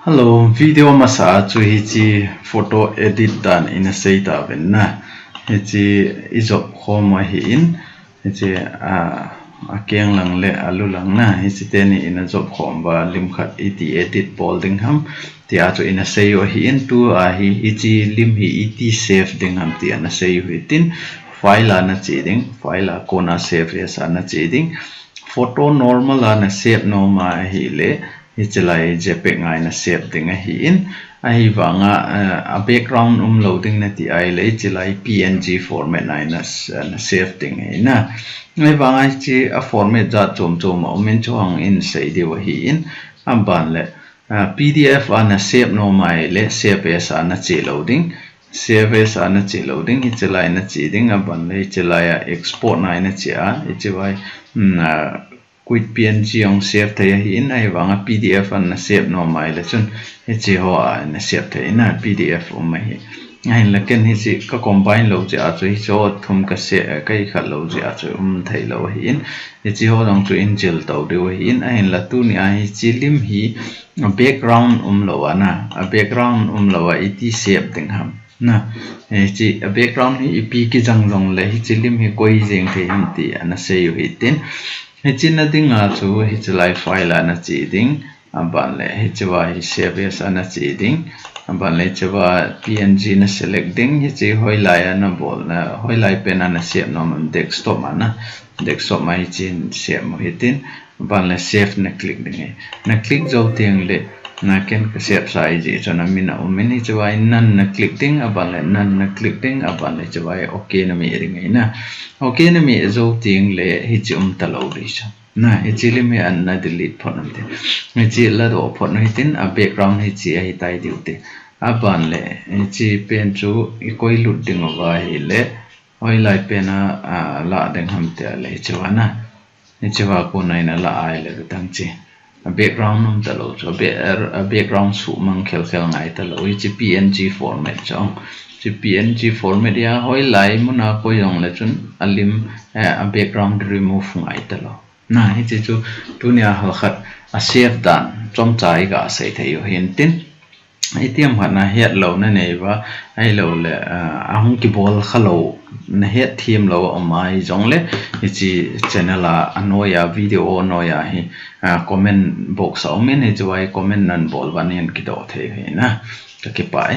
Hello, video masa chu hi chi photo edit dan in a sei ta ven na. Hi chi izop khoma hi in hi chi a keng lang le alu lang na hi chi te ni in a job khom ba lim khat iti edit bolding ham ti a chu in a sei o hi in tu a hi chi lim hi iti save ding ham ti an a sei hi tin file ana chi ding file a kona save yes ana chi ding photo normal ana save no ma hi le hi chalai jpeg ngai na save ding a hi in a hi wanga a background loading na ti ai le chalai png format nai na save ding ai na ngai wanga chi a format za chom chom a men chuang in sei de wa hi in am ban le pdf ana save no mai le save as ana che loading save as ana che loading hi chalai na chi ding a ban le chalai export nai na cha hi chawai quit png ong save thei hi in ai wanga pdf an save no mai la chun hi chi ho an save thei na pdf mai hi ngai la ken hi chi ka combine lo cha chu hi cho thum ka se kai khat lo cha chu thei lo hi in hi chi ho long chu in jil to de hi in ai la tu ni ai chi lim hi background lo ana a background lo wa iti save ding ham na chi a background hi ip ki jang long le hi chi lim hi koi jeng thei ham ti ana se yu hi tin hi chin na ding a chu hi chalai file ana chi ding aban le hi chawa hi save as ana chi ding aban le chawa png na select ding hi chi hoi lai ana bol na hoi lai pen ana save no man desktop ana desktop mai chin save mo hi tin aban le save na click ding na click zo tiang le na ken ka save sai ji chana mina umini chawa nan na click ding aban le nan na click ding aban le chawa okay na mi ring na okay na mi zo ting le hi chi talo ri cha na hi chi le mi an na delete phon am te hi chi la do phon hi tin a background hi chi hi tai diu te aban le hi chi pen chu i koi lut ding wa hi le hoi lai pen a la deng ham te le chawa na hi chawa ko nai na la ai le tang chi a background num talo cho a background su mang khel khel ngai talo hi chi png format chong chi png format ya hoi lai muna ko yong le chun alim a background remove ngai talo na hi chi chu tunia hal khat a save dan chom chai ga sei thei hin tin ATM khat na het lo na nei wa ai lo le ahung ki bol khalo na het thim lo amai jong le chi channel a anoya video anoya hi comment box au men hi chawai comment nan bol ban hen ki do the hi na ka ki pai